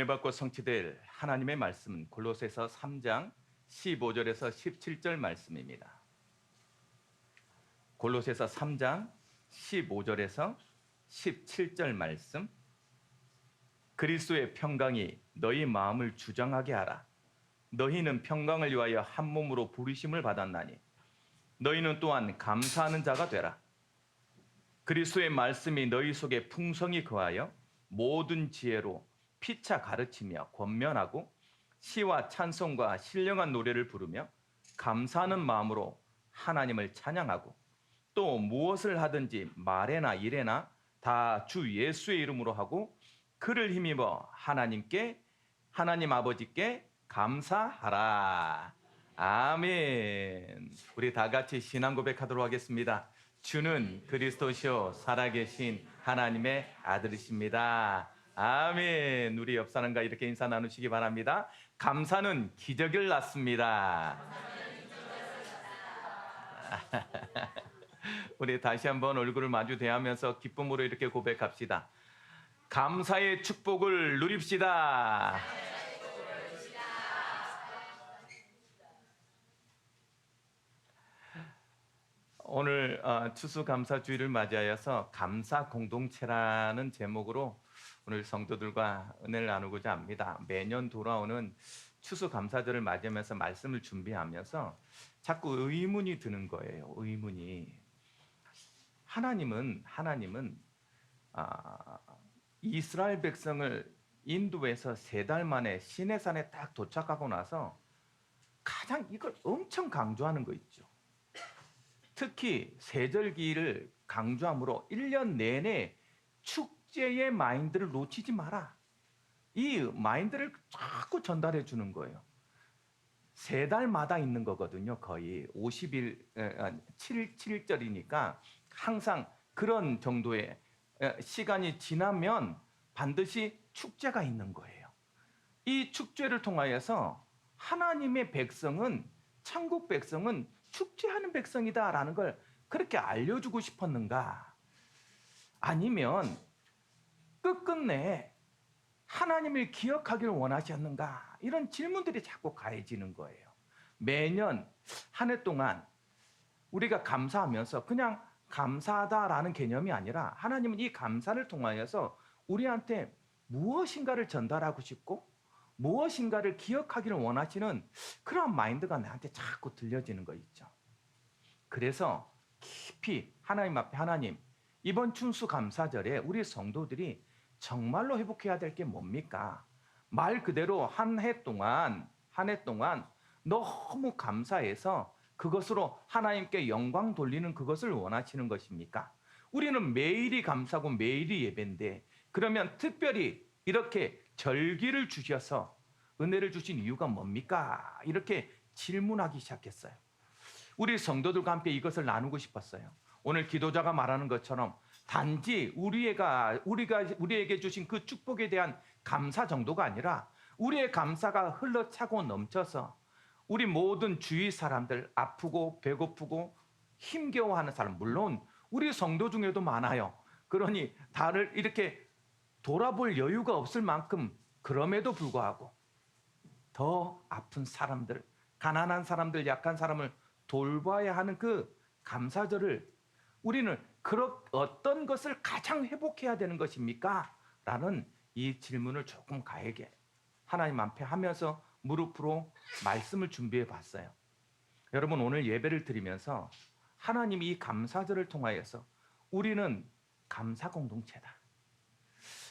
은혜 받고 성취될 하나님의 말씀은 골로새서 3장 15절에서 17절 말씀입니다. 골로새서 3장 15절에서 17절 말씀. 그리스도의 평강이 너희 마음을 주장하게 하라. 너희는 평강을 위하여 한 몸으로 부르심을 받았나니 너희는 또한 감사하는 자가 되라. 그리스도의 말씀이 너희 속에 풍성히 거하여 모든 지혜로 피차 가르치며 권면하고 시와 찬송과 신령한 노래를 부르며 감사하는 마음으로 하나님을 찬양하고 또 무엇을 하든지 말에나 일에나 다 주 예수의 이름으로 하고 그를 힘입어 하나님 아버지께 감사하라. 아멘. 우리 다 같이 신앙 고백하도록 하겠습니다. 주는 그리스도시요 살아계신 하나님의 아들이십니다. 아멘. 우리 옆 사람과 이렇게 인사 나누시기 바랍니다. 감사는 기적을 낳습니다. 우리 다시 한번 얼굴을 마주 대하면서 기쁨으로 이렇게 고백합시다. 감사의 축복을 누립시다. 오늘 추수감사주의를 맞이하여서 감사 공동체라는 제목으로 오늘 성도들과 은혜를 나누고자 합니다. 매년 돌아오는 추수감사절을 맞이하면서 말씀을 준비하면서 자꾸 의문이 드는 거예요. 의문이. 하나님은 이스라엘 백성을 인도에서 3달 만에 시내산에 딱 도착하고 나서 가장 이걸 엄청 강조하는 거 있죠. 특히 세절기를 강조함으로 1년 내내 축제의 마인드를 놓치지 마라. 이 마인드를 자꾸 전달해 주는 거예요. 3달마다 있는 거거든요. 거의 50일, 7일절이니까 항상 그런 정도의 시간이 지나면 반드시 축제가 있는 거예요. 이 축제를 통하여서 하나님의 백성은, 천국 백성은 축제하는 백성이다라는 걸 그렇게 알려주고 싶었는가? 아니면 끝끝내 하나님을 기억하기를 원하셨는가? 이런 질문들이 자꾸 가해지는 거예요. 매년 한 해 동안 우리가 감사하면서 그냥 감사하다라는 개념이 아니라 하나님은 이 감사를 통하여서 우리한테 무엇인가를 전달하고 싶고 무엇인가를 기억하기를 원하시는 그런 마인드가 나한테 자꾸 들려지는 거 있죠. 그래서 깊이 하나님 앞에 하나님, 이번 추수감사절에 우리 성도들이 정말로 회복해야 될 게 뭡니까? 말 그대로 한 해 동안 너무 감사해서 그것으로 하나님께 영광 돌리는 그것을 원하시는 것입니까? 우리는 매일이 감사고 매일이 예배인데 그러면 특별히 이렇게 절기를 주셔서 은혜를 주신 이유가 뭡니까? 이렇게 질문하기 시작했어요. 우리 성도들과 함께 이것을 나누고 싶었어요. 오늘 기도자가 말하는 것처럼 단지 우리에게 주신 그 축복에 대한 감사 정도가 아니라 우리의 감사가 흘러차고 넘쳐서 우리 모든 주위 사람들, 아프고 배고프고 힘겨워하는 사람, 물론 우리 성도 중에도 많아요. 그러니 다를 이렇게 돌아볼 여유가 없을 만큼 그럼에도 불구하고 더 아픈 사람들, 가난한 사람들, 약한 사람을 돌봐야 하는 그 감사절을 우리는 어떤 것을 가장 회복해야 되는 것입니까? 라는 이 질문을 조금 가에게 하나님 앞에 하면서 무릎으로 말씀을 준비해 봤어요. 여러분, 오늘 예배를 드리면서 하나님이 이 감사절을 통하여서 우리는 감사 공동체다.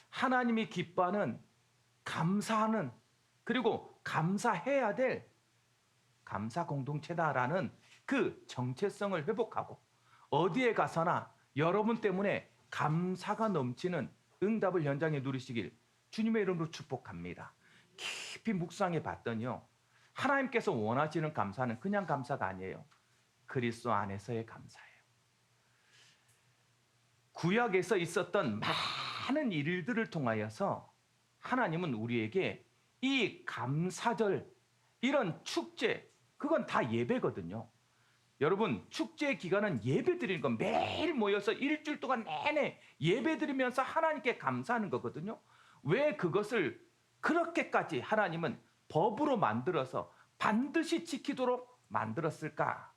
하나님이 기뻐하는 감사하는 그리고 감사해야 될 감사 공동체다라는 그 정체성을 회복하고 어디에 가서나 여러분 때문에 감사가 넘치는 응답을 현장에 누리시길 주님의 이름으로 축복합니다. 깊이 묵상해 봤더니요, 하나님께서 원하시는 감사는 그냥 감사가 아니에요. 그리스도 안에서의 감사예요. 구약에서 있었던 많은 일들을 통하여서 하나님은 우리에게 이 감사절, 이런 축제, 그건 다 예배거든요. 여러분, 축제 기간은 예배 드리는 건 매일 모여서 일주일 동안 내내 예배 드리면서 하나님께 감사하는 거거든요. 왜 그것을 그렇게까지 하나님은 법으로 만들어서 반드시 지키도록 만들었을까?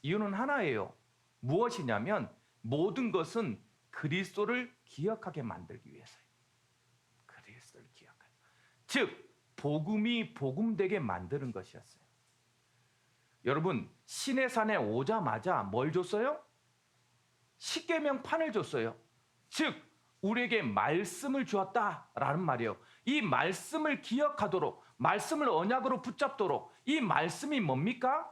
이유는 하나예요. 무엇이냐면 모든 것은 그리스도를 기억하게 만들기 위해서예요. 그리스도를 기억하게. 즉 복음이 복음되게 만드는 것이었어요. 여러분 시내산에 오자마자 뭘 줬어요? 십계명판을 줬어요. 즉 우리에게 말씀을 주었다라는 말이에요. 이 말씀을 기억하도록, 말씀을 언약으로 붙잡도록, 이 말씀이 뭡니까?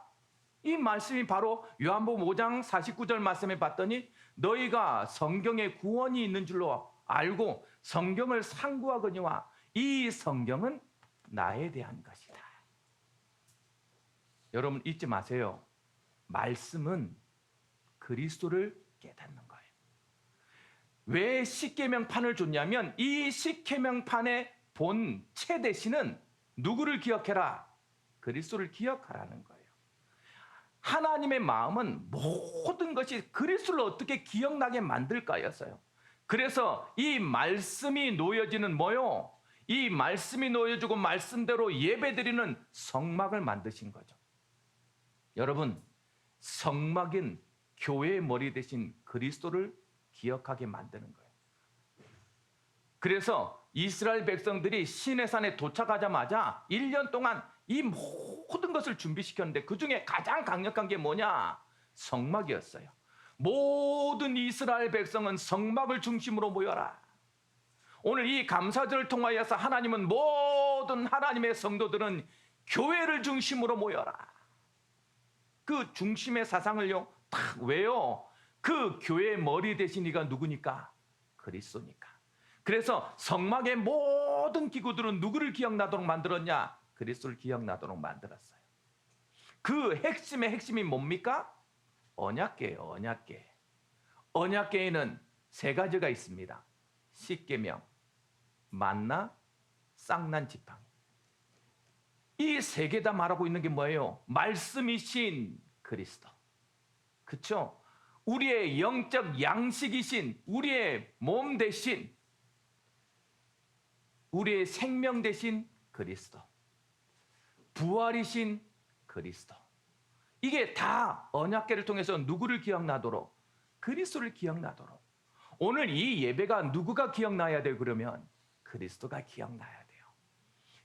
이 말씀이 바로 요한복음 5장 49절 말씀에 봤더니 너희가 성경에 구원이 있는 줄로 알고 성경을 상고하거니와 이 성경은 나에 대한 것이다. 여러분 잊지 마세요. 말씀은 그리스도를 깨닫는 거예요. 왜 십계명판을 줬냐면 이 십계명판의 본체 대신은 누구를 기억해라? 그리스도를 기억하라는 거예요. 하나님의 마음은 모든 것이 그리스도를 어떻게 기억나게 만들까였어요. 그래서 이 말씀이 놓여지는 뭐요? 이 말씀이 놓여지고 말씀대로 예배드리는 성막을 만드신 거죠. 여러분 성막인 교회의 머리 대신 그리스도를 기억하게 만드는 거예요. 그래서 이스라엘 백성들이 시내산에 도착하자마자 1년 동안 이 모든 것을 준비시켰는데 그중에 가장 강력한 게 뭐냐? 성막이었어요. 모든 이스라엘 백성은 성막을 중심으로 모여라. 오늘 이 감사절을 통하여서 하나님은 모든 하나님의 성도들은 교회를 중심으로 모여라. 그 중심의 사상을요 딱 왜요? 그 교회의 머리 대신 이가 누구니까? 그리스도니까. 그래서 성막의 모든 기구들은 누구를 기억나도록 만들었냐? 그리스도를 기억나도록 만들었어요. 그 핵심의 핵심이 뭡니까? 언약궤예요. 언약궤. 언약궤에는 세 가지가 있습니다. 십계명, 만나, 쌍난 지팡이. 이 세 개 다 말하고 있는 게 뭐예요? 말씀이신 그리스도. 그렇죠? 우리의 영적 양식이신, 우리의 몸 대신, 우리의 생명 대신 그리스도. 부활이신 그리스도. 이게 다 언약궤를 통해서 누구를 기억나도록? 그리스도를 기억나도록. 오늘 이 예배가 누구가 기억나야 돼요? 그러면 그리스도가 기억나야 돼요.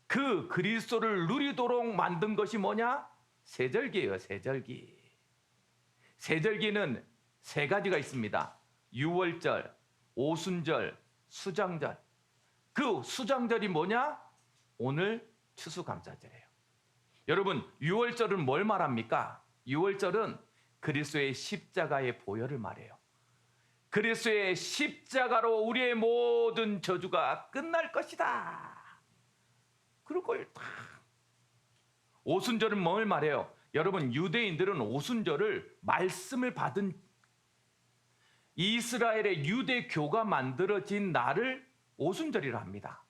그 그리스도를 누리도록 만든 것이 뭐냐? 세절기예요. 세절기. 세절기는 세 가지가 있습니다. 유월절, 오순절, 수장절. 그 수장절이 뭐냐? 오늘 추수감사절이에요. 여러분 유월절은 뭘 말합니까? 유월절은 그리스도의 십자가의 보혈을 말해요. 그리스도의 십자가로 우리의 모든 저주가 끝날 것이다. 그런 걸 다. 오순절은 뭘 말해요? 여러분 유대인들은 오순절을 말씀을 받은 이스라엘의 유대교가 만들어진 날을 오순절이라 합니다.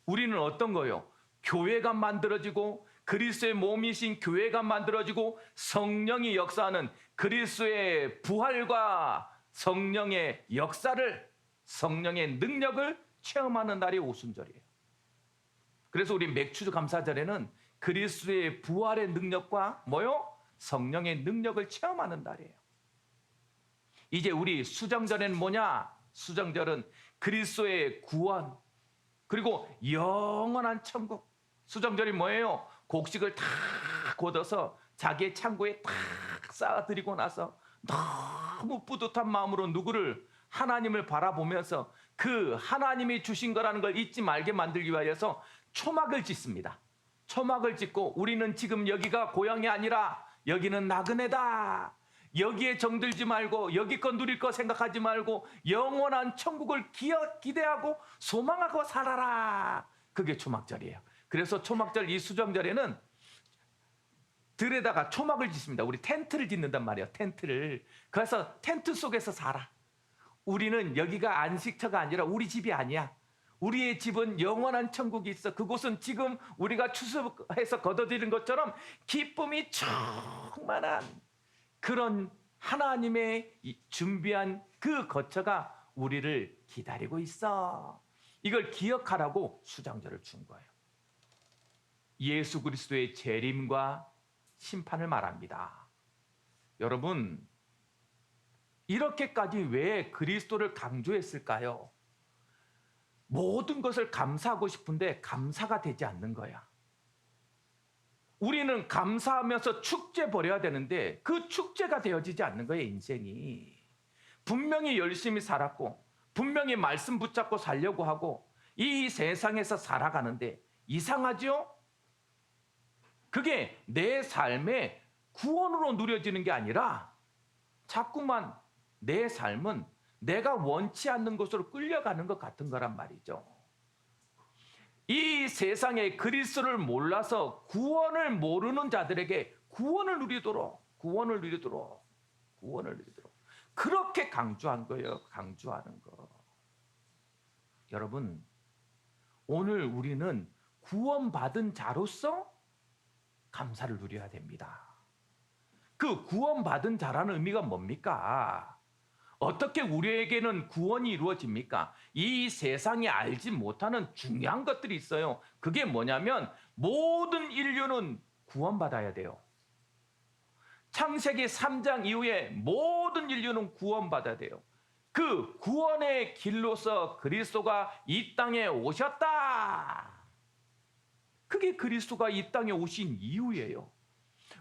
우리는 어떤 거요? 교회가 만들어지고 그리스도의 몸이신 교회가 만들어지고 성령이 역사하는 그리스도의 부활과 성령의 역사를, 성령의 능력을 체험하는 날이 오순절이에요. 그래서 우리 맥주 감사절에는 그리스도의 부활의 능력과 뭐요? 성령의 능력을 체험하는 날이에요. 이제 우리 수장절에는 뭐냐? 수장절은 그리스도의 구원 그리고 영원한 천국. 수장절이 뭐예요? 곡식을 다 걷어서 자기의 창고에 다 쌓아드리고 나서 너무 뿌듯한 마음으로 누구를? 하나님을 바라보면서 그 하나님이 주신 거라는 걸 잊지 말게 만들기 위해서 초막을 짓습니다. 초막을 짓고 우리는 지금 여기가 고향이 아니라 여기는 나그네다. 여기에 정들지 말고 여기 거 누릴 거 생각하지 말고 영원한 천국을 기대하고 소망하고 살아라. 그게 초막절이에요. 그래서 초막절 이 수정절에는 들에다가 초막을 짓습니다. 우리 텐트를 짓는단 말이에요. 텐트를. 그래서 텐트 속에서 살아. 우리는 여기가 안식처가 아니라 우리 집이 아니야. 우리의 집은 영원한 천국이 있어. 그곳은 지금 우리가 추수해서 거둬들인 것처럼 기쁨이 충만한 그런 하나님의 준비한 그 거처가 우리를 기다리고 있어. 이걸 기억하라고 수장절을 준 거예요. 예수 그리스도의 재림과 심판을 말합니다. 여러분, 이렇게까지 왜 그리스도를 강조했을까요? 모든 것을 감사하고 싶은데 감사가 되지 않는 거야. 우리는 감사하면서 축제 벌여야 되는데 그 축제가 되어지지 않는 거예요, 인생이. 분명히 열심히 살았고 분명히 말씀 붙잡고 살려고 하고 이 세상에서 살아가는데 이상하죠? 그게 내 삶의 구원으로 누려지는 게 아니라 자꾸만 내 삶은 내가 원치 않는 곳으로 끌려가는 것 같은 거란 말이죠. 이 세상에 그리스도를 몰라서 구원을 모르는 자들에게 구원을 누리도록 그렇게 강조한 거예요. 강조하는 거. 여러분, 오늘 우리는 구원받은 자로서 감사를 누려야 됩니다. 그 구원받은 자라는 의미가 뭡니까? 어떻게 우리에게는 구원이 이루어집니까? 이 세상이 알지 못하는 중요한 것들이 있어요. 그게 뭐냐면 모든 인류는 구원받아야 돼요. 창세기 3장 이후에 모든 인류는 구원받아야 돼요. 그 구원의 길로서 그리스도가 이 땅에 오셨다. 그게 그리스도가 이 땅에 오신 이유예요.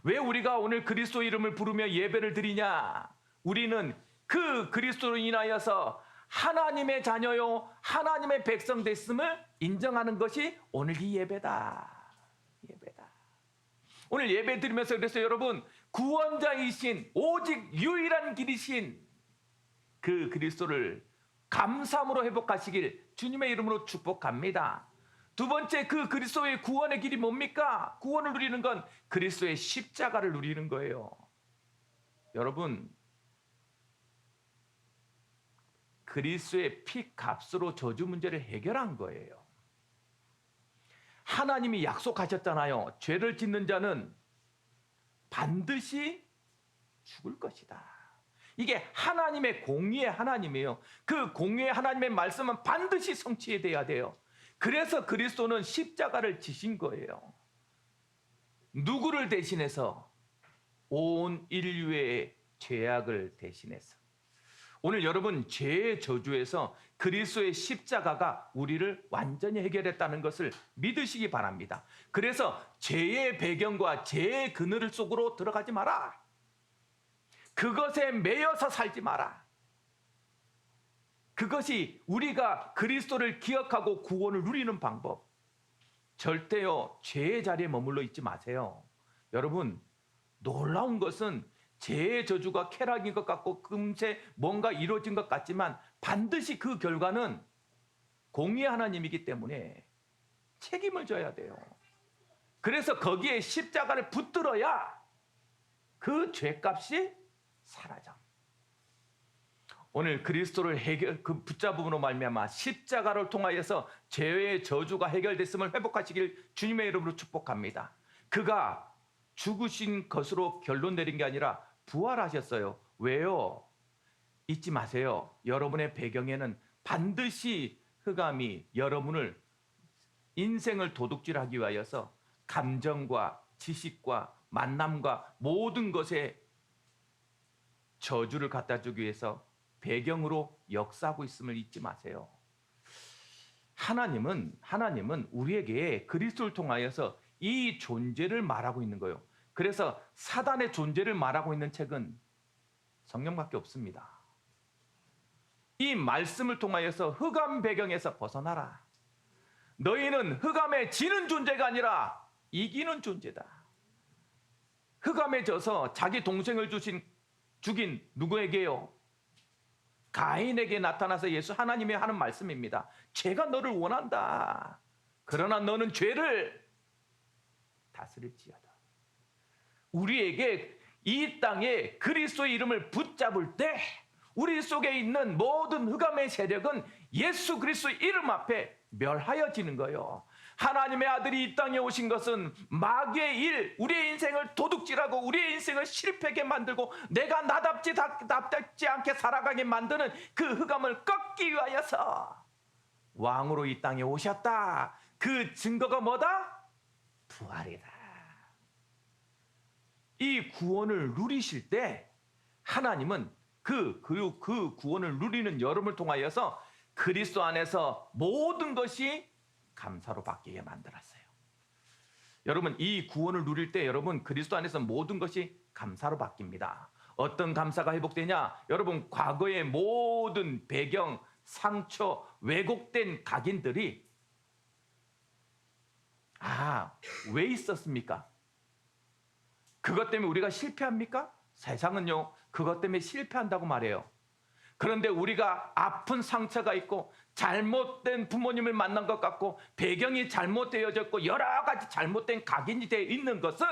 왜 우리가 오늘 그리스도 이름을 부르며 예배를 드리냐? 우리는 그 그리스도로 인하여서 하나님의 자녀요 하나님의 백성 됐음을 인정하는 것이 오늘 이 예배다. 오늘 예배 드리면서 그래서 여러분, 구원자이신 오직 유일한 길이신 그 그리스도를 감사함으로 회복하시길 주님의 이름으로 축복합니다. 두 번째, 그 그리스도의 구원의 길이 뭡니까? 구원을 누리는 건 그리스도의 십자가를 누리는 거예요. 여러분, 그리스도의 피 값으로 저주 문제를 해결한 거예요. 하나님이 약속하셨잖아요. 죄를 짓는 자는 반드시 죽을 것이다. 이게 하나님의 공의의 하나님이에요. 그 공의의 하나님의 말씀은 반드시 성취돼야 돼요. 그래서 그리스도는 십자가를 지신 거예요. 누구를 대신해서? 온 인류의 죄악을 대신해서. 오늘 여러분, 죄의 저주에서 그리스도의 십자가가 우리를 완전히 해결했다는 것을 믿으시기 바랍니다. 그래서 죄의 배경과 죄의 그늘 속으로 들어가지 마라. 그것에 매여서 살지 마라. 그것이 우리가 그리스도를 기억하고 구원을 누리는 방법. 절대요, 죄의 자리에 머물러 있지 마세요. 여러분, 놀라운 것은 죄의 저주가 쾌락인 것 같고 금세 뭔가 이루어진 것 같지만 반드시 그 결과는 공의의 하나님이기 때문에 책임을 져야 돼요. 그래서 거기에 십자가를 붙들어야 그 죄값이 사라져. 오늘 그리스도를 붙잡음으로 말미암아 십자가를 통하여서 죄의 저주가 해결됐음을 회복하시길 주님의 이름으로 축복합니다. 그가 죽으신 것으로 결론 내린 게 아니라 부활하셨어요. 왜요? 잊지 마세요. 여러분의 배경에는 반드시 흑암이 여러분을 인생을 도둑질하기 위하여서 감정과 지식과 만남과 모든 것에 저주를 갖다 주기 위해서 배경으로 역사하고 있음을 잊지 마세요. 하나님은 우리에게 그리스도를 통하여서 이 존재를 말하고 있는 거예요. 그래서 사단의 존재를 말하고 있는 책은 성경밖에 없습니다. 이 말씀을 통하여서 흑암 배경에서 벗어나라. 너희는 흑암에 지는 존재가 아니라 이기는 존재다. 흑암에 져서 자기 동생을 죽인 누구에게요? 가인에게 나타나서 예수 하나님이 하는 말씀입니다. 죄가 너를 원한다. 그러나 너는 죄를 다스릴지어다. 우리에게 이 땅에 그리스도의 이름을 붙잡을 때 우리 속에 있는 모든 흑암의 세력은 예수 그리스도의 이름 앞에 멸하여지는 거예요. 하나님의 아들이 이 땅에 오신 것은 마귀의 일, 우리의 인생을 도둑질하고 우리의 인생을 실패하게 만들고 내가 나답지 않게 살아가게 만드는 그 흑암을 꺾기 위하여서 왕으로 이 땅에 오셨다. 그 증거가 뭐다? 부활이다. 이 구원을 누리실 때 하나님은 그 구원을 누리는 여러분을 통하여서 그리스도 안에서 모든 것이 감사로 바뀌게 만들었어요. 여러분, 이 구원을 누릴 때 여러분 그리스도 안에서 모든 것이 감사로 바뀝니다. 어떤 감사가 회복되냐? 여러분, 과거의 모든 배경, 상처, 왜곡된 각인들이 왜 있었습니까? 그것 때문에 우리가 실패합니까? 세상은요, 그것 때문에 실패한다고 말해요. 그런데 우리가 아픈 상처가 있고 잘못된 부모님을 만난 것 같고 배경이 잘못되어졌고 여러 가지 잘못된 각인이 되어 있는 것은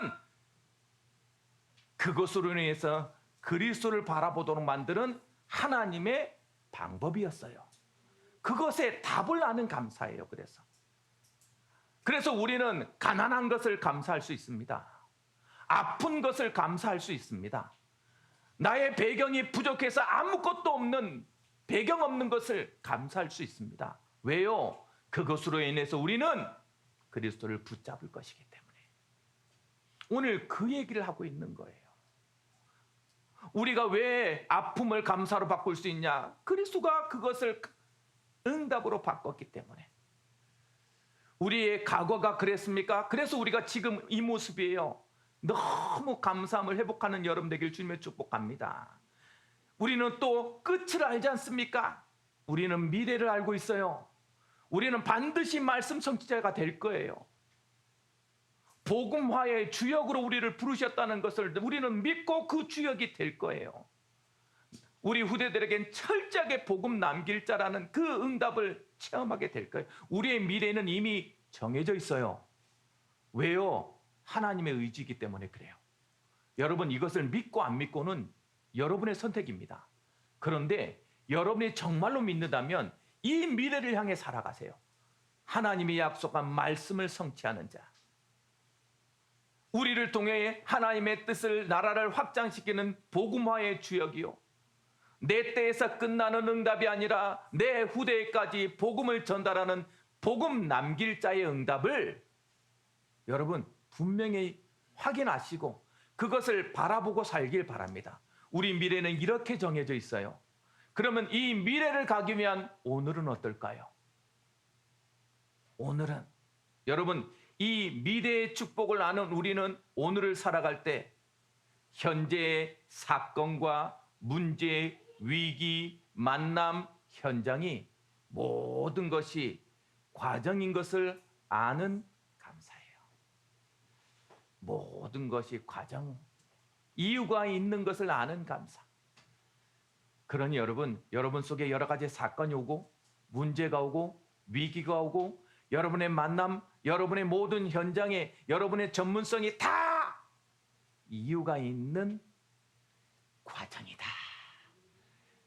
그것으로 인해서 그리스도를 바라보도록 만드는 하나님의 방법이었어요. 그것에 답을 아는 감사예요. 그래서 우리는 가난한 것을 감사할 수 있습니다. 아픈 것을 감사할 수 있습니다. 나의 배경이 부족해서 아무것도 없는, 배경 없는 것을 감사할 수 있습니다. 왜요? 그것으로 인해서 우리는 그리스도를 붙잡을 것이기 때문에. 오늘 그 얘기를 하고 있는 거예요. 우리가 왜 아픔을 감사로 바꿀 수 있냐? 그리스도가 그것을 응답으로 바꿨기 때문에. 우리의 과거가 그랬습니까? 그래서 우리가 지금 이 모습이에요. 너무 감사함을 회복하는 여러분 되길 주님의 축복합니다. 우리는 또 끝을 알지 않습니까? 우리는 미래를 알고 있어요. 우리는 반드시 말씀 성취자가 될 거예요. 복음화의 주역으로 우리를 부르셨다는 것을 우리는 믿고 그 주역이 될 거예요. 우리 후대들에겐 철저하게 복음 남길 자라는 그 응답을 체험하게 될 거예요. 우리의 미래는 이미 정해져 있어요. 왜요? 하나님의 의지이기 때문에 그래요. 여러분, 이것을 믿고 안 믿고는 여러분의 선택입니다. 그런데 여러분이 정말로 믿는다면 이 미래를 향해 살아가세요. 하나님이 약속한 말씀을 성취하는 자. 우리를 통해 하나님의 뜻을, 나라를 확장시키는 복음화의 주역이요. 내 때에서 끝나는 응답이 아니라 내 후대에까지 복음을 전달하는 복음 남길 자의 응답을 여러분 분명히 확인하시고 그것을 바라보고 살길 바랍니다. 우리 미래는 이렇게 정해져 있어요. 그러면 이 미래를 가기 위한 오늘은 어떨까요? 오늘은 여러분, 이 미래의 축복을 아는 우리는 오늘을 살아갈 때 현재의 사건과 문제, 위기, 만남, 현장이 모든 것이 과정인 것을 아는 감사예요. 모든 것이 과정, 이유가 있는 것을 아는 감사. 그러니 여러분 속에 여러 가지 사건이 오고 문제가 오고 위기가 오고 여러분의 만남, 여러분의 모든 현장에 여러분의 전문성이 다 이유가 있는 과정이다.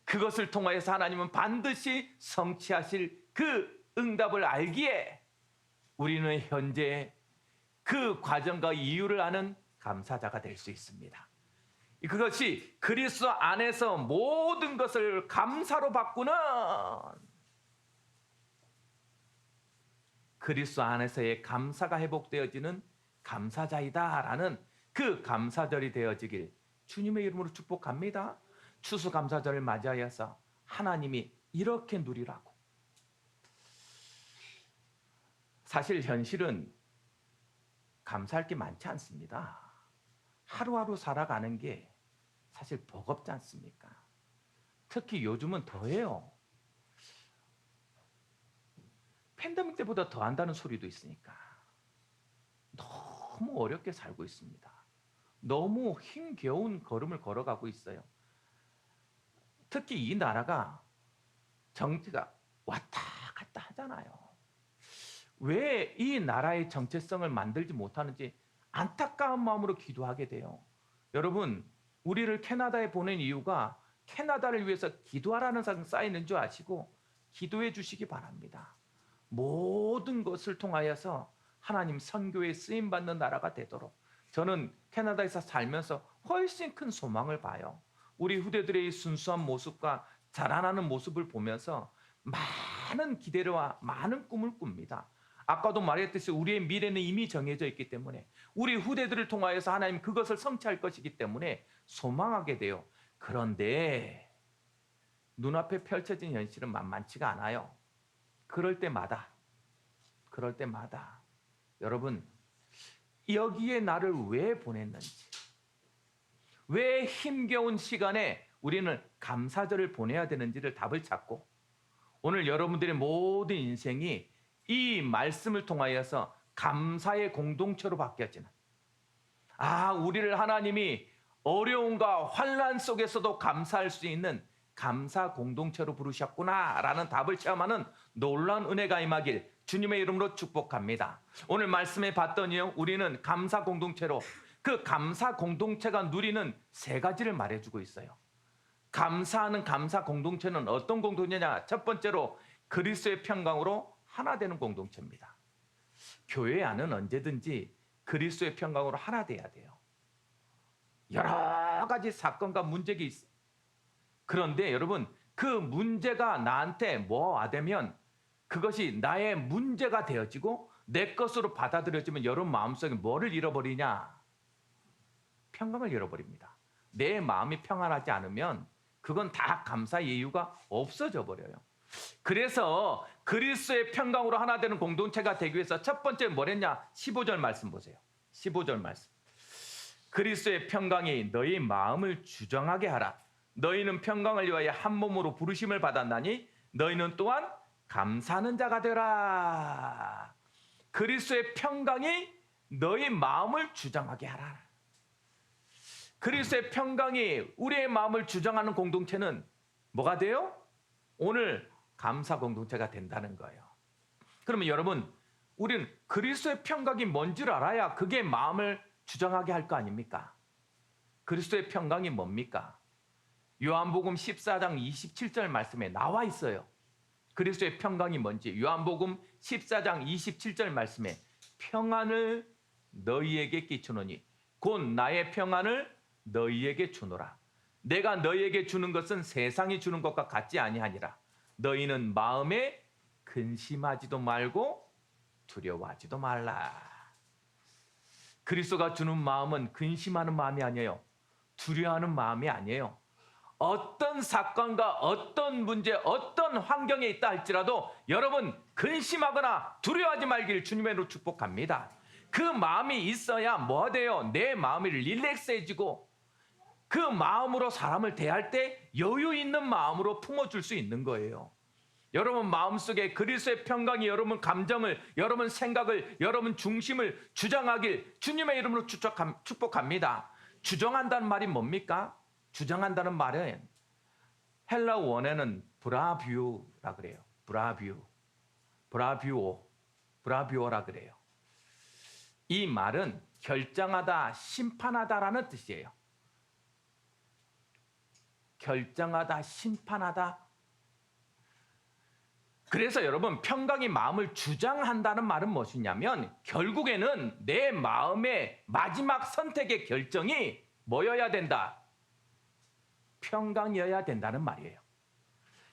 그것을 통하여서 하나님은 반드시 성취하실 그 응답을 알기에 우리는 현재 그 과정과 이유를 아는 감사자가 될 수 있습니다. 그것이 그리스도 안에서 모든 것을 감사로 바꾸는 그리스도 안에서의 감사가 회복되어지는 감사자이다라는 그 감사절이 되어지길 주님의 이름으로 축복합니다. 추수감사절을 맞이하여서 하나님이 이렇게 누리라고. 사실 현실은 감사할 게 많지 않습니다. 하루하루 살아가는 게 사실 버겁지 않습니까? 특히 요즘은 더해요. 팬데믹 때보다 더 한다는 소리도 있으니까 너무 어렵게 살고 있습니다. 너무 힘겨운 걸음을 걸어가고 있어요. 특히 이 나라가 정치가 왔다 갔다 하잖아요. 왜 이 나라의 정체성을 만들지 못하는지 안타까운 마음으로 기도하게 돼요. 여러분, 우리를 캐나다에 보낸 이유가 캐나다를 위해서 기도하라는 사인인 줄 아시고 기도해 주시기 바랍니다. 모든 것을 통하여서 하나님 선교에 쓰임받는 나라가 되도록 저는 캐나다에서 살면서 훨씬 큰 소망을 봐요. 우리 후대들의 순수한 모습과 자라나는 모습을 보면서 많은 기대와 많은 꿈을 꿉니다. 아까도 말했듯이 우리의 미래는 이미 정해져 있기 때문에 우리 후대들을 통하여서 하나님 그것을 성취할 것이기 때문에 소망하게 돼요. 그런데 눈앞에 펼쳐진 현실은 만만치가 않아요. 그럴 때마다 여러분 여기에 나를 왜 보냈는지, 왜 힘겨운 시간에 우리는 감사절을 보내야 되는지를 답을 찾고 오늘 여러분들의 모든 인생이 이 말씀을 통하여서 감사의 공동체로 바뀌어지는, 우리를 하나님이 어려움과 환난 속에서도 감사할 수 있는 감사 공동체로 부르셨구나라는 답을 체험하는 놀라운 은혜가 임하길 주님의 이름으로 축복합니다. 오늘 말씀에 봤더니요, 우리는 감사 공동체로, 그 감사 공동체가 누리는 세 가지를 말해주고 있어요. 감사하는 감사 공동체는 어떤 공동체냐? 첫 번째로 그리스도의 평강으로 하나 되는 공동체입니다. 교회 안은 언제든지 그리스도의 평강으로 하나 돼야 돼요. 여러 가지 사건과 문제가 있어요. 그런데 여러분, 그 문제가 나한테 와되면 그것이 나의 문제가 되어지고 내 것으로 받아들여지면 여러분 마음속에 뭐를 잃어버리냐? 평강을 잃어버립니다. 내 마음이 평안하지 않으면 그건 다 감사의 이유가 없어져 버려요. 그래서 그리스도의 평강으로 하나 되는 공동체가 되기 위해서 첫 번째 뭐랬냐? 15절 말씀 보세요. 15절 말씀. 그리스도의 평강이 너희 마음을 주정하게 하라. 너희는 평강을 위하여 한 몸으로 부르심을 받았나니 너희는 또한 감사하는 자가 되라. 그리스도의 평강이 너희 마음을 주정하게 하라. 그리스도의 평강이 우리의 마음을 주정하는 공동체는 뭐가 돼요? 오늘 감사 공동체가 된다는 거예요. 그러면 여러분, 우리는 그리스도의 평강이 뭔지를 알아야 그게 마음을 주정하게 할 거 아닙니까? 그리스도의 평강이 뭡니까? 요한복음 14장 27절 말씀에 나와 있어요. 그리스도의 평강이 뭔지. 요한복음 14장 27절 말씀에 평안을 너희에게 끼치노니 곧 나의 평안을 너희에게 주노라. 내가 너희에게 주는 것은 세상이 주는 것과 같지 아니하니라. 너희는 마음에 근심하지도 말고 두려워하지도 말라. 그리스도가 주는 마음은 근심하는 마음이 아니에요. 두려워하는 마음이 아니에요. 어떤 사건과 어떤 문제, 어떤 환경에 있다 할지라도 여러분 근심하거나 두려워하지 말기를 주님의 이름으로 축복합니다. 그 마음이 있어야 뭐 돼요? 내 마음이 릴렉스해지고 그 마음으로 사람을 대할 때 여유 있는 마음으로 품어줄 수 있는 거예요. 여러분 마음속에 그리스도의 평강이 여러분 감정을, 여러분 생각을, 여러분 중심을 주장하길 주님의 이름으로 축복합니다. 주정한다는 말이 뭡니까? 주장한다는 말은 헬라 원어는 브라뷰라 그래요. 브라뷰오라 그래요. 이 말은 결정하다, 심판하다라는 뜻이에요. 결정하다, 심판하다. 그래서 여러분 평강이 마음을 주장한다는 말은 무엇이냐면 결국에는 내 마음의 마지막 선택의 결정이 뭐여야 된다? 평강이어야 된다는 말이에요.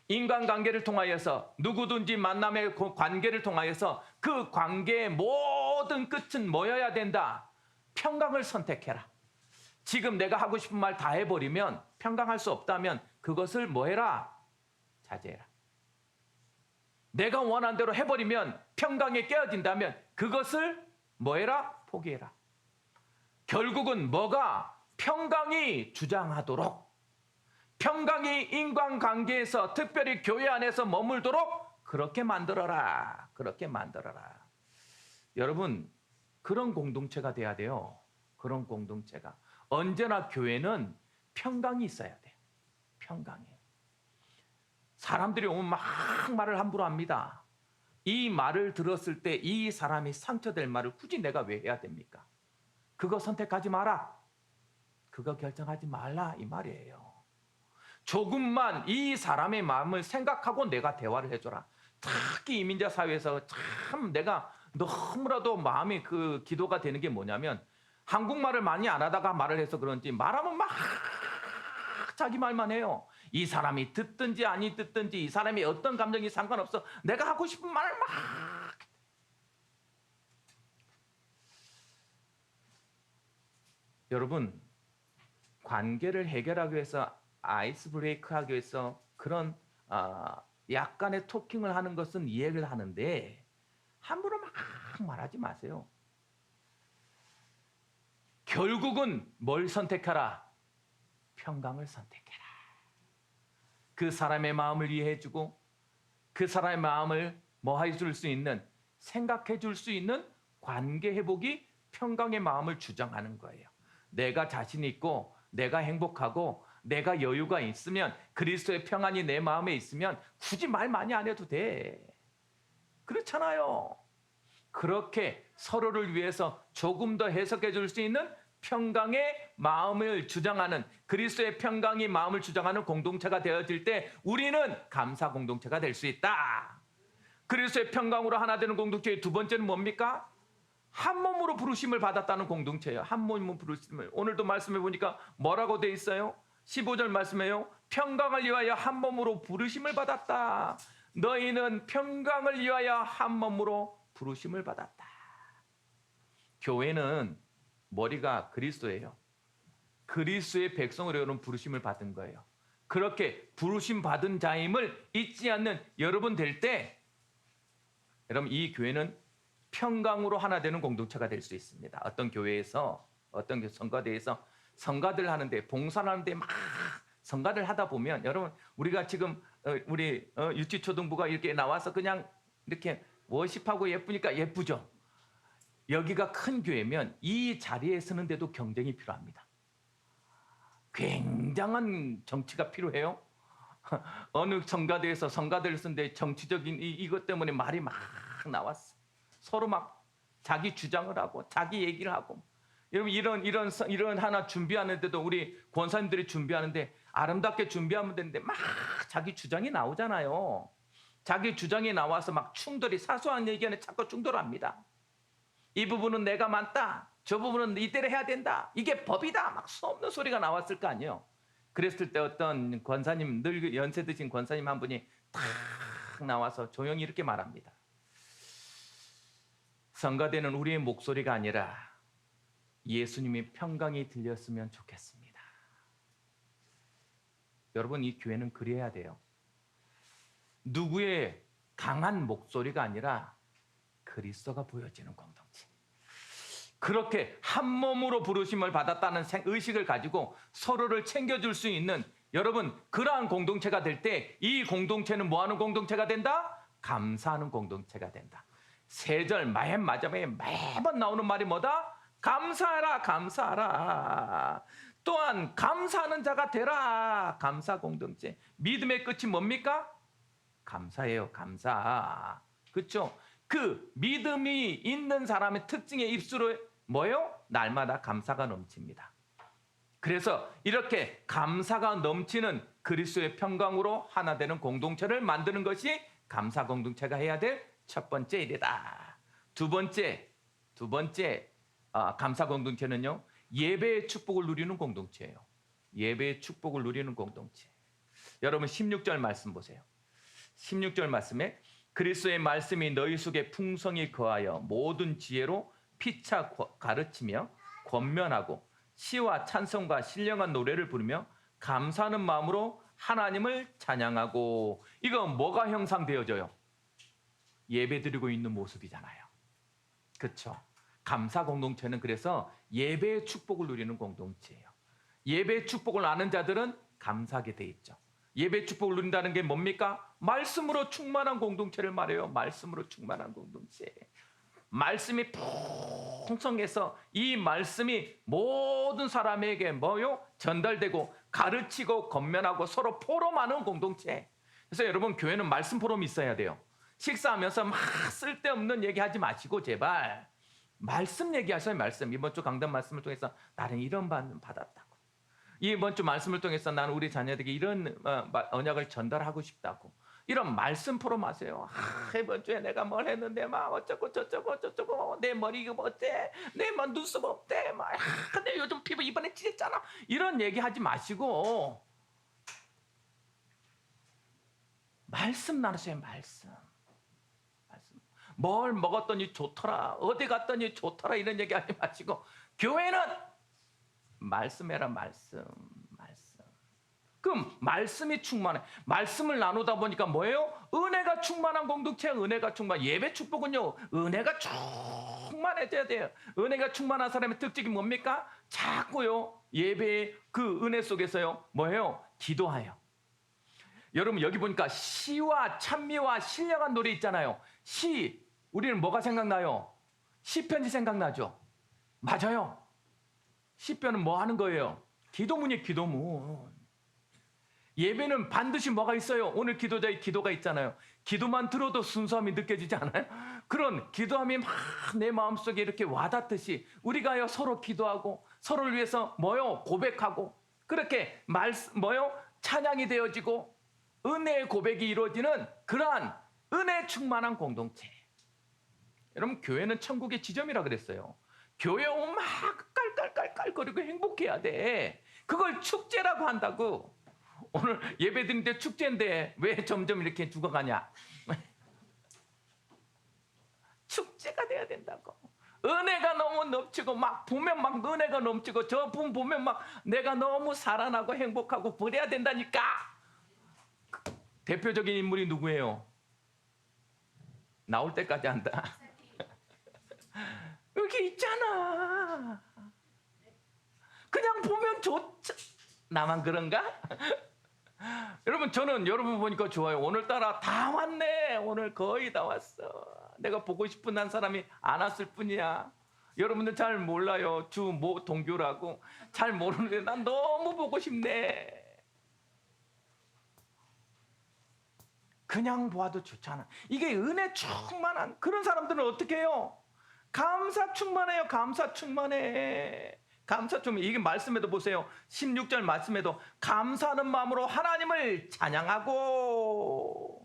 인간관계를 통하여서 누구든지 만남의 관계를 통하여서 그 관계의 모든 끝은 뭐여야 된다? 평강을 선택해라. 지금 내가 하고 싶은 말 다 해버리면 평강할 수 없다면 그것을 뭐해라? 자제해라. 내가 원하는 대로 해버리면 평강에 깨어진다면 그것을 뭐해라? 포기해라. 결국은 뭐가? 평강이 주장하도록, 평강이 인간관계에서 특별히 교회 안에서 머물도록 그렇게 만들어라. 그렇게 만들어라. 여러분 그런 공동체가 돼야 돼요. 그런 공동체가. 언제나 교회는 평강이 있어야 돼요. 평강이. 사람들이 오면 막 말을 함부로 합니다. 이 말을 들었을 때 이 사람이 상처될 말을 굳이 내가 왜 해야 됩니까? 그거 선택하지 마라. 그거 결정하지 말라 이 말이에요. 조금만 이 사람의 마음을 생각하고 내가 대화를 해줘라. 특히 이민자 사회에서 참 내가 너무나도 마음이 그 기도가 되는 게 뭐냐면 한국말을 많이 안 하다가 말을 해서 그런지 말하면 막 자기 말만 해요. 이 사람이 듣든지 아니 듣든지 이 사람이 어떤 감정이 상관없어. 내가 하고 싶은 말을 막. 여러분, 관계를 해결하기 위해서 아이스 브레이크 하기 위해서 그런 약간의 토킹을 하는 것은 이해를 하는데 함부로 막 말하지 마세요. 결국은 뭘 선택하라? 평강을 선택해라. 그 사람의 마음을 이해해주고 그 사람의 마음을 뭐 해줄 수 있는, 생각해 줄 수 있는 관계 회복이 평강의 마음을 주장하는 거예요. 내가 자신 있고 내가 행복하고 내가 여유가 있으면, 그리스도의 평안이 내 마음에 있으면 굳이 말 많이 안 해도 돼. 그렇잖아요. 그렇게 서로를 위해서 조금 더 해석해 줄 수 있는 평강의 마음을 주장하는, 그리스도의 평강이 마음을 주장하는 공동체가 되어질 때 우리는 감사 공동체가 될 수 있다. 그리스도의 평강으로 하나 되는 공동체의 두 번째는 뭡니까? 한 몸으로 부르심을 받았다는 공동체예요. 한 몸으로 부르심을. 오늘도 말씀해 보니까 뭐라고 돼 있어요? 15절 말씀해요. 평강을 위하여 한 몸으로 부르심을 받았다. 너희는 평강을 위하여 한 몸으로 부르심을 받았다. 교회는 머리가 그리스도예요. 그리스도의 백성으로 여러분 부르심을 받은 거예요. 그렇게 부르심 받은 자임을 잊지 않는 여러분 될 때, 여러분 이 교회는 평강으로 하나 되는 공동체가 될 수 있습니다. 어떤 교회에서, 어떤 성가대에서 성가들 하는데, 봉사를 하는데 막 성가를 하다 보면, 여러분 우리가 지금 우리 유치초등부가 이렇게 나와서 그냥 이렇게 워십하고 예쁘니까 예쁘죠. 여기가 큰 교회면 이 자리에 서는데도 경쟁이 필요합니다. 굉장한 정치가 필요해요. 어느 성가대에서 성가대를 쓰는데 정치적인 이것 때문에 말이 막 나왔어. 서로 막 자기 주장을 하고 자기 얘기를 하고. 여러분 이런 하나 준비하는데도 우리 권사님들이 준비하는데 아름답게 준비하면 되는데 막 자기 주장이 나오잖아요. 자기 주장이 나와서 막 충돌이, 사소한 얘기는 자꾸 충돌합니다. 이 부분은 내가 맞다, 저 부분은 이대로 해야 된다, 이게 법이다, 막 수없는 소리가 나왔을 거 아니에요. 그랬을 때 어떤 권사님, 늘 연세 드신 권사님 한 분이 탁 나와서 조용히 이렇게 말합니다. 성가대는 우리의 목소리가 아니라 예수님의 평강이 들렸으면 좋겠습니다. 여러분 이 교회는 그래야 돼요. 누구의 강한 목소리가 아니라 그리스도가 보여지는 공동체. 그렇게 한 몸으로 부르심을 받았다는 의식을 가지고 서로를 챙겨줄 수 있는, 여러분 그러한 공동체가 될 때 이 공동체는 뭐하는 공동체가 된다? 감사하는 공동체가 된다. 3절 맨 마지막에 매번 나오는 말이 뭐다? 감사하라, 감사하라. 또한 감사하는 자가 되라. 감사 공동체. 믿음의 끝이 뭡니까? 감사예요. 감사. 그렇죠? 그 믿음이 있는 사람의 특징의 입술에 뭐예요? 날마다 감사가 넘칩니다. 그래서 이렇게 감사가 넘치는 그리스도의 평강으로 하나 되는 공동체를 만드는 것이 감사 공동체가 해야 될 첫 번째 일이다. 두 번째 감사 공동체는요, 예배의 축복을 누리는 공동체예요. 예배의 축복을 누리는 공동체. 여러분 16절 말씀 보세요. 16절 말씀에 그리스도의 말씀이 너희 속에 풍성히 거하여 모든 지혜로 피차 가르치며 권면하고 시와 찬송과 신령한 노래를 부르며 감사하는 마음으로 하나님을 찬양하고. 이거 뭐가 형상되어져요? 예배드리고 있는 모습이잖아요. 그렇죠? 감사 공동체는 그래서 예배의 축복을 누리는 공동체예요. 예배의 축복을 아는 자들은 감사하게 돼 있죠. 예배의 축복을 누린다는 게 뭡니까? 말씀으로 충만한 공동체를 말해요. 말씀으로 충만한 공동체. 말씀이 풍성해서 이 말씀이 모든 사람에게 뭐요? 전달되고 가르치고 권면하고 서로 포럼하는 공동체. 그래서 여러분 교회는 말씀 포럼이 있어야 돼요. 식사하면서 막 쓸데없는 얘기하지 마시고 제발 말씀 얘기하셔요. 말씀. 이번 주 강단 말씀을 통해서 나는 이런 반응 받았다고. 이번 주 말씀을 통해서 나는 우리 자녀들에게 이런 언약을 전달하고 싶다고. 이런 말씀 포럼 하세요. 이번 주에 내가 뭘 했는데 막 어쩌고 저쩌고 내 머리 이거 어때? 내 눈썹 어때? 막 근데 요즘 피부 이번에 찢었잖아. 이런 얘기하지 마시고 말씀 나누세요. 말씀. 뭘 먹었더니 좋더라, 어디 갔더니 좋더라 이런 얘기하지 마시고 교회는 말씀해라, 말씀. 그럼 말씀이 충만해. 말씀을 나누다 보니까 뭐예요? 은혜가 충만한 공동체, 은혜가 충만. 예배 축복은요, 은혜가 충만해져야 돼요. 은혜가 충만한 사람의 특징이 뭡니까? 자꾸요, 예배의 그 은혜 속에서요, 뭐예요? 기도하여. 여러분, 여기 보니까 시와 찬미와 신령한 노래 있잖아요. 시, 우리는 뭐가 생각나요? 시편이 생각나죠? 맞아요. 시편은 뭐 하는 거예요? 기도문이에요, 기도문. 예배는 반드시 뭐가 있어요? 오늘 기도자의 기도가 있잖아요. 기도만 들어도 순수함이 느껴지지 않아요? 그런 기도함이 막 내 마음속에 이렇게 와닿듯이 우리가요, 서로 기도하고 서로를 위해서 뭐요? 고백하고 그렇게 뭐요? 찬양이 되어지고 은혜의 고백이 이루어지는 그러한 은혜 충만한 공동체. 여러분, 교회는 천국의 지점이라 그랬어요. 교회 오면 막 깔깔깔깔거리고 행복해야 돼. 그걸 축제라고 한다고. 오늘 예배 드리는데 축제인데 왜 점점 이렇게 죽어가냐? 축제가 돼야 된다고. 은혜가 너무 넘치고 막 보면 막 은혜가 넘치고 저 분 보면 막 내가 너무 살아나고 행복하고 그래야 된다니까. 대표적인 인물이 누구예요? 나올 때까지 한다. 여기 있잖아. 그냥 보면 좋죠. 나만 그런가? 여러분, 저는 여러분 보니까 좋아요. 오늘따라 다 왔네. 오늘 거의 다 왔어. 내가 보고 싶은 한 사람이 안 왔을 뿐이야. 여러분들 잘 몰라요. 동교라고. 잘 모르는데 난 너무 보고 싶네. 그냥 보아도 좋잖아. 이게 은혜 충만한 그런 사람들은 어떻게 해요? 감사 충만해요. 감사 충만해. 감사 좀 이게 말씀에도 보세요. 16절 말씀에도 감사하는 마음으로 하나님을 찬양하고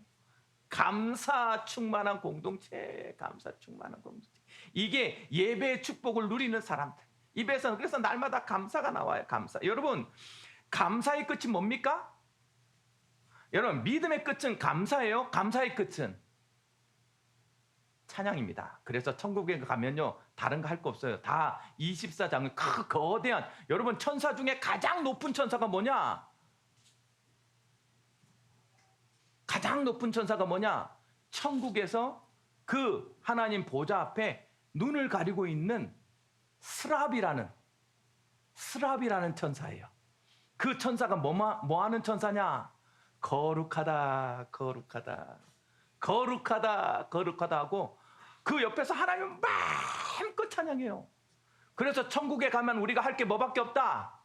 감사 충만한 공동체, 감사 충만한 공동체. 이게 예배의 축복을 누리는 사람들. 입에서는 그래서 날마다 감사가 나와요. 감사. 여러분, 감사의 끝이 뭡니까? 여러분, 믿음의 끝은 감사예요. 감사의 끝은 찬양입니다. 그래서 천국에 가면요, 다른 거 할 거 없어요. 다 24장을 거대한, 여러분, 천사 중에 가장 높은 천사가 뭐냐? 가장 높은 천사가 뭐냐? 천국에서 그 하나님 보좌 앞에 눈을 가리고 있는 스랍이라는 천사예요. 그 천사가 뭐 하는 천사냐? 거룩하다, 거룩하다, 거룩하다, 거룩하다 하고 그 옆에서 하나님은 마음껏 찬양해요. 그래서 천국에 가면 우리가 할 게 뭐밖에 없다?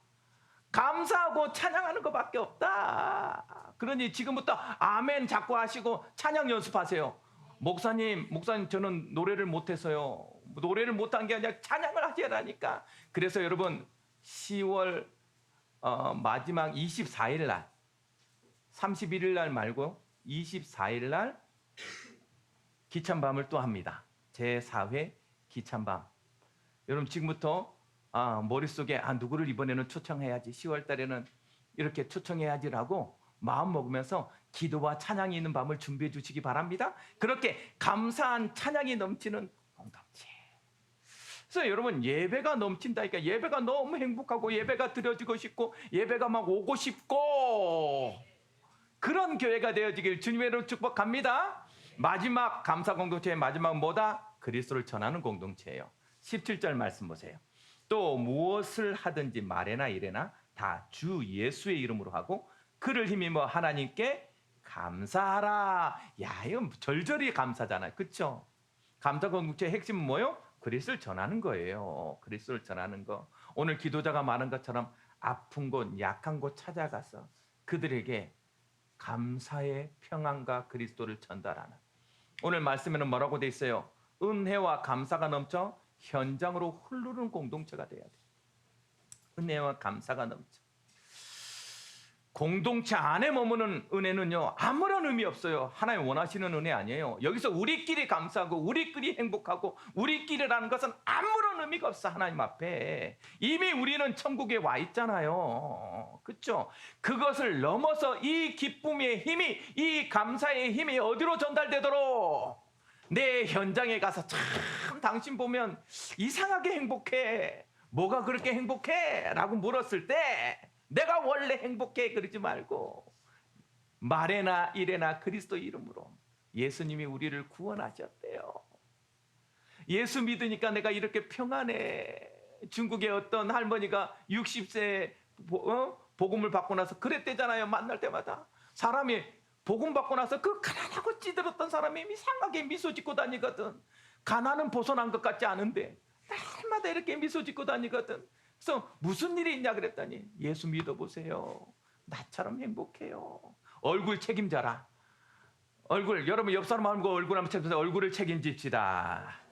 감사하고 찬양하는 것밖에 없다. 그러니 지금부터 아멘 자꾸 하시고 찬양 연습하세요. 목사님 저는 노래를 못해서요. 노래를 못한 게 아니라 찬양을 하시라니까. 그래서 여러분 10월 마지막 24일 날 31일 날 말고 24일 날 기찬밤을 또 합니다. 제4회 기찬밤. 여러분 지금부터 머릿속에 누구를 이번에는 초청해야지, 10월 달에는 이렇게 초청해야지라고 마음 먹으면서 기도와 찬양이 있는 밤을 준비해 주시기 바랍니다. 그렇게 감사한 찬양이 넘치는 공동체. 그래서 여러분 예배가 넘친다니까. 예배가 너무 행복하고 예배가 드려지고 싶고 예배가 막 오고 싶고 그런 교회가 되어지길 주님의 이름으로 축복합니다. 마지막 감사 공동체의 마지막은 뭐다? 그리스도를 전하는 공동체예요. 17절 말씀 보세요. 또 무엇을 하든지 말에나 이래나 다 주 예수의 이름으로 하고 그를 힘입어 하나님께 감사하라. 야, 이건 절절히 감사잖아요. 그렇죠? 감사 공동체의 핵심은 뭐예요? 그리스도를 전하는 거예요. 그리스도를 전하는 거. 오늘 기도자가 말한 것처럼 아픈 곳, 약한 곳 찾아가서 그들에게 감사의 평안과 그리스도를 전달하는. 오늘 말씀에는 뭐라고 돼 있어요? 은혜와 감사가 넘쳐 현장으로 흐르는 공동체가 돼야 돼. 은혜와 감사가 넘쳐. 공동체 안에 머무는 은혜는요, 아무런 의미 없어요. 하나님 원하시는 은혜 아니에요. 여기서 우리끼리 감사하고 우리끼리 행복하고 우리끼리라는 것은 아무런 의미가 없어. 하나님 앞에 이미 우리는 천국에 와 있잖아요. 그렇죠? 그것을 넘어서 이 기쁨의 힘이, 이 감사의 힘이 어디로 전달되도록 내 현장에 가서 참 당신 보면 이상하게 행복해. 뭐가 그렇게 행복해? 라고 물었을 때 내가 원래 행복해 그러지 말고 말에나 일에나 그리스도 이름으로 예수님이 우리를 구원하셨대요. 예수 믿으니까 내가 이렇게 평안해. 중국의 어떤 할머니가 60세 복음을 받고 나서 그랬대잖아요. 만날 때마다 사람이 복음 받고 나서 그 가난하고 찌들었던 사람이 이상하게 미소 짓고 다니거든. 가난은 벗어난 것 같지 않은데 날마다 이렇게 미소 짓고 다니거든. 그래서 무슨 일이 있냐 그랬더니 예수 믿어보세요. 나처럼 행복해요. 얼굴 책임져라. 얼굴, 여러분 옆 사람 하고 얼굴 한번 책임져서 얼굴을 책임집시다.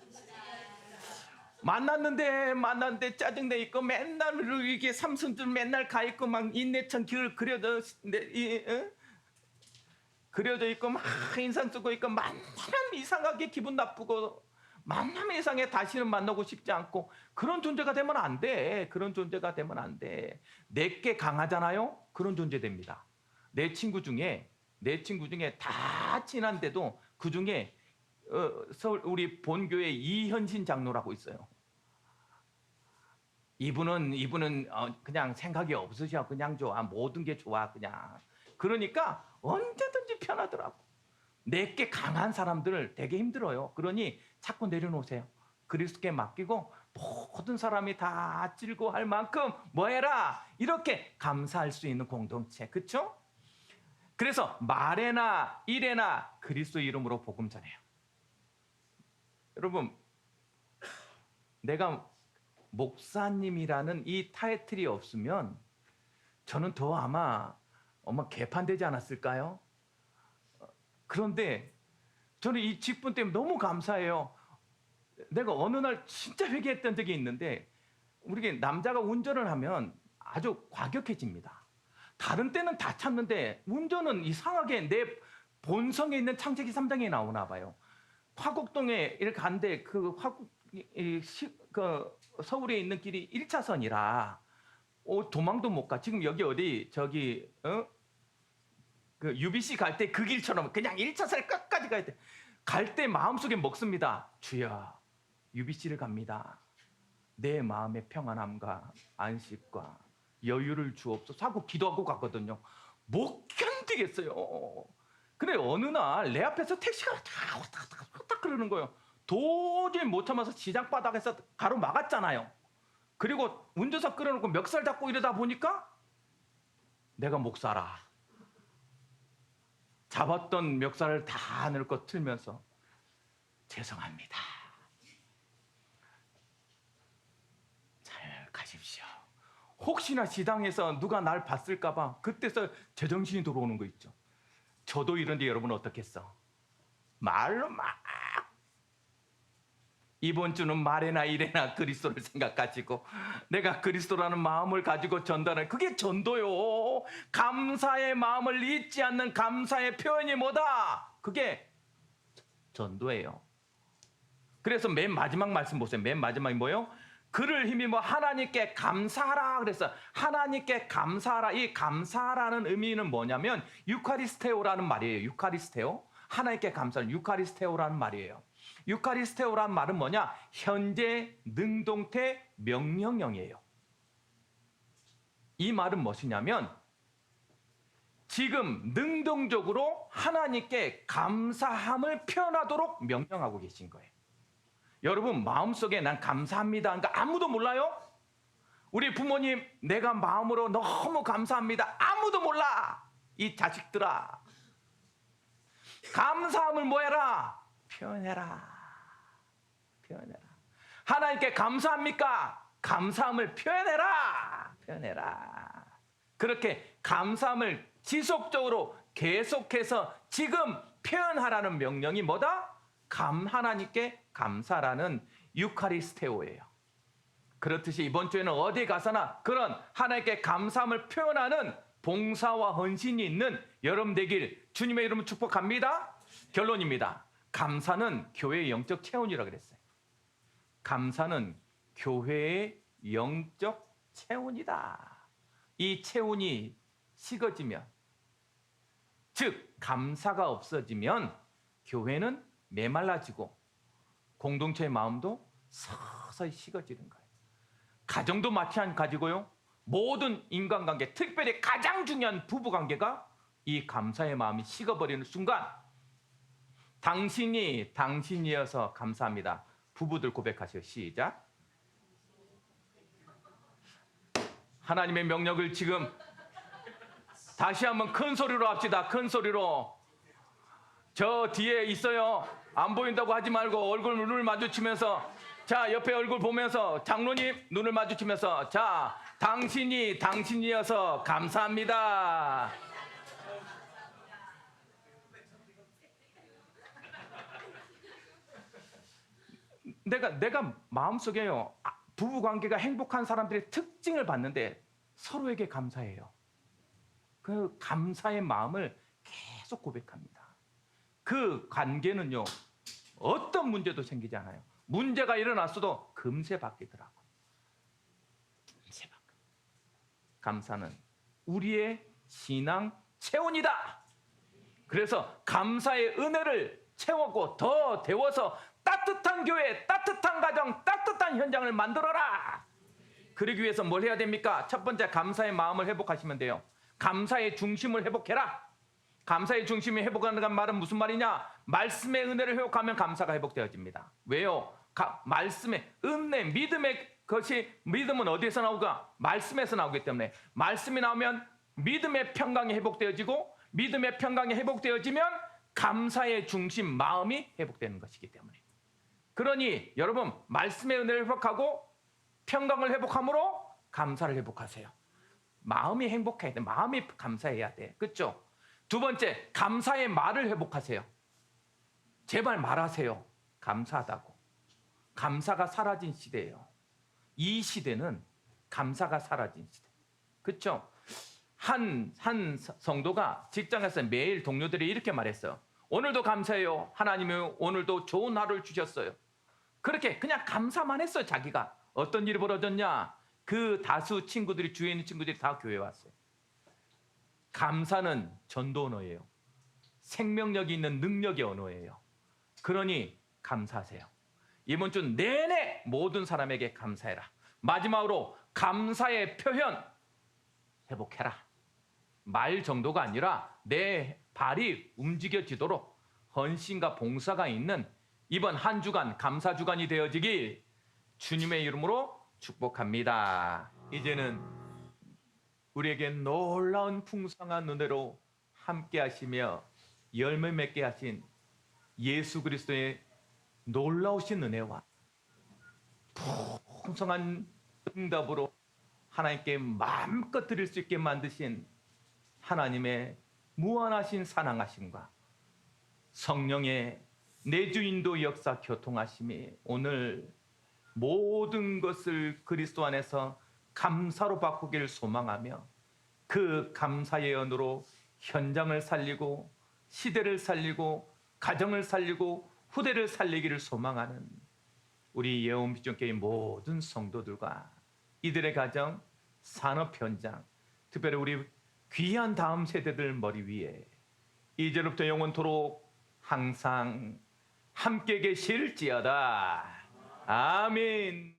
만났는데 짜증내 있고 맨날 이렇게 삼성줄 맨날 가 있고 막 인내천 그려져 있고 막 인상 쓰고 있고 만나면 이상하게 기분 나쁘고 만나면 이상해 다시는 만나고 싶지 않고 그런 존재가 되면 안 돼. 그런 존재가 되면 안 돼. 내게 강하잖아요. 그런 존재 됩니다. 내 친구 중에 다 친한데도 그 중에 서울 우리 본교회 이현신 장로라고 있어요. 이분은 그냥 생각이 없으셔. 그냥 좋아. 모든 게 좋아. 그냥. 그러니까 언제든지 편하더라고. 내게 강한 사람들 되게 힘들어요. 그러니 자꾸 내려놓으세요. 그리스도께 맡기고 모든 사람이 다 즐거워할 만큼 뭐 해라. 이렇게 감사할 수 있는 공동체. 그렇죠? 그래서 말에나 일에나 그리스도 이름으로 복음 전해요. 여러분, 내가 목사님이라는 이 타이틀이 없으면 저는 더 아마 개판되지 않았을까요? 그런데 저는 이 직분 때문에 너무 감사해요. 내가 어느 날 진짜 회개했던 적이 있는데 우리 남자가 운전을 하면 아주 과격해집니다. 다른 때는 다 참는데 운전은 이상하게 내 본성에 있는 창세기 3장에 나오나 봐요. 화곡동에 이렇게 간데 서울에 있는 길이 1차선이라 도망도 못 가. 지금 여기 어디 그 UBC 갈 때 그 길처럼 그냥 1차선에 끝까지 가야 돼. 갈 때 마음속에 먹습니다. 주여, UBC를 갑니다. 내 마음의 평안함과 안식과 여유를 주옵소서 하고 기도하고 갔거든요. 못 견디겠어요. 근데 어느 날 내 앞에서 택시가 왔다 그러는 거예요. 도저히 못 참아서 지장바닥에서 가로막았잖아요. 그리고 운전석 끌어놓고 멱살 잡고 이러다 보니까 내가 목사라. 잡았던 멱살을 다 하늘껏 틀면서 죄송합니다. 잘 가십시오. 혹시나 시당에서 누가 날 봤을까 봐 그때서 제정신이 들어오는 거 있죠. 저도 이런데 여러분 어떻겠어? 말로 막 이번 주는 말에나 일에나 그리스도를 생각하시고 내가 그리스도라는 마음을 가지고 전달하는 그게 전도요. 감사의 마음을 잊지 않는 감사의 표현이 뭐다? 그게 전도예요. 그래서 맨 마지막 말씀 보세요. 맨 마지막이 뭐예요? 그를 힘입어 하나님께 감사하라 그래서 하나님께 감사하라. 이 감사라는 의미는 뭐냐면 유카리스테오라는 말이에요. 유카리스테오. 하나님께 감사는 유카리스테오라는 말이에요. 유카리스테오라는 말은 뭐냐? 현재 능동태 명령형이에요. 이 말은 무엇이냐면 지금 능동적으로 하나님께 감사함을 표현하도록 명령하고 계신 거예요. 여러분 마음속에 난 감사합니다. 그러니까 아무도 몰라요? 우리 부모님 내가 마음으로 너무 감사합니다. 아무도 몰라. 이 자식들아. 감사함을 뭐해라? 표현해라. 표현해라. 하나님께 감사합니까? 감사함을 표현해라. 표현해라. 그렇게 감사함을 지속적으로 계속해서 지금 표현하라는 명령이 뭐다? 하나님께 감사라는 유카리스테오예요. 그렇듯이 이번 주에는 어디 가서나 그런 하나님께 감사함을 표현하는 봉사와 헌신이 있는 여러분 되길 주님의 이름으로 축복합니다. 결론입니다. 감사는 교회의 영적 체온이라고 그랬어요. 감사는 교회의 영적 체온이다. 이 체온이 식어지면, 즉 감사가 없어지면 교회는 메말라지고 공동체의 마음도 서서히 식어지는 거예요. 가정도 마찬가지고요. 모든 인간관계, 특별히 가장 중요한 부부관계가 이 감사의 마음이 식어버리는 순간 당신이 당신이어서 감사합니다. 부부들 고백하세요. 시작. 하나님의 명령을 지금 다시 한번 큰 소리로 합시다. 큰 소리로. 저 뒤에 있어요. 안 보인다고 하지 말고 얼굴 눈을 마주치면서, 자, 옆에 얼굴 보면서, 장로님 눈을 마주치면서, 자, 당신이 당신이어서 감사합니다. 내가 마음속에요, 부부 관계가 행복한 사람들의 특징을 봤는데 서로에게 감사해요. 그 감사의 마음을 계속 고백합니다. 그 관계는요, 어떤 문제도 생기지 않아요. 문제가 일어났어도 금세 바뀌더라고. 금세 바뀌어. 감사는 우리의 신앙 체온이다. 그래서 감사의 은혜를 채우고 더 데워서 따뜻한 교회, 따뜻한 가정, 따뜻한 현장을 만들어라. 그러기 위해서 뭘 해야 됩니까? 첫 번째, 감사의 마음을 회복하시면 돼요. 감사의 중심을 회복해라. 감사의 중심이 회복하는 말은 무슨 말이냐? 말씀의 은혜를 회복하면 감사가 회복되어집니다. 왜요? 말씀의 은혜, 믿음의 것이, 믿음은 어디에서 나오까? 말씀에서 나오기 때문에, 말씀이 나오면 믿음의 평강이 회복되어지고, 믿음의 평강이 회복되어지면 감사의 중심, 마음이 회복되는 것이기 때문에. 그러니 여러분, 말씀의 은혜를 회복하고 평강을 회복함으로 감사를 회복하세요. 마음이 행복해야 돼. 마음이 감사해야 돼. 그렇죠? 두 번째, 감사의 말을 회복하세요. 제발 말하세요. 감사하다고. 감사가 사라진 시대예요. 이 시대는 감사가 사라진 시대. 그렇죠? 한 성도가 직장에서 매일 동료들이 이렇게 말했어요. 오늘도 감사해요. 하나님이 오늘도 좋은 하루를 주셨어요. 그렇게 그냥 감사만 했어요. 자기가. 어떤 일이 벌어졌냐? 그 다수 친구들이, 주위에 있는 친구들이 다 교회에 왔어요. 감사는 전도 언어예요. 생명력이 있는 능력의 언어예요. 그러니 감사하세요. 이번 주 내내 모든 사람에게 감사해라. 마지막으로 감사의 표현 회복해라. 말 정도가 아니라 내 발이 움직여지도록 헌신과 봉사가 있는 이번 한 주간 감사 주간이 되어지길 주님의 이름으로 축복합니다. 이제는 우리에게 놀라운 풍성한 은혜로 함께 하시며 열매 맺게 하신 예수 그리스도의 놀라우신 은혜와 풍성한 응답으로 하나님께 마음껏 드릴 수 있게 만드신 하나님의 무한하신 사랑하심과 성령의 내주인도 역사 교통하심이 오늘 모든 것을 그리스도 안에서 감사로 바꾸기를 소망하며 그 감사의 연으로 현장을 살리고 시대를 살리고 가정을 살리고 후대를 살리기를 소망하는 우리 예언비전교회 모든 성도들과 이들의 가정, 산업 현장, 특별히 우리 귀한 다음 세대들 머리 위에 이제로부터 영원토록 항상 함께 계실지어다. 아멘.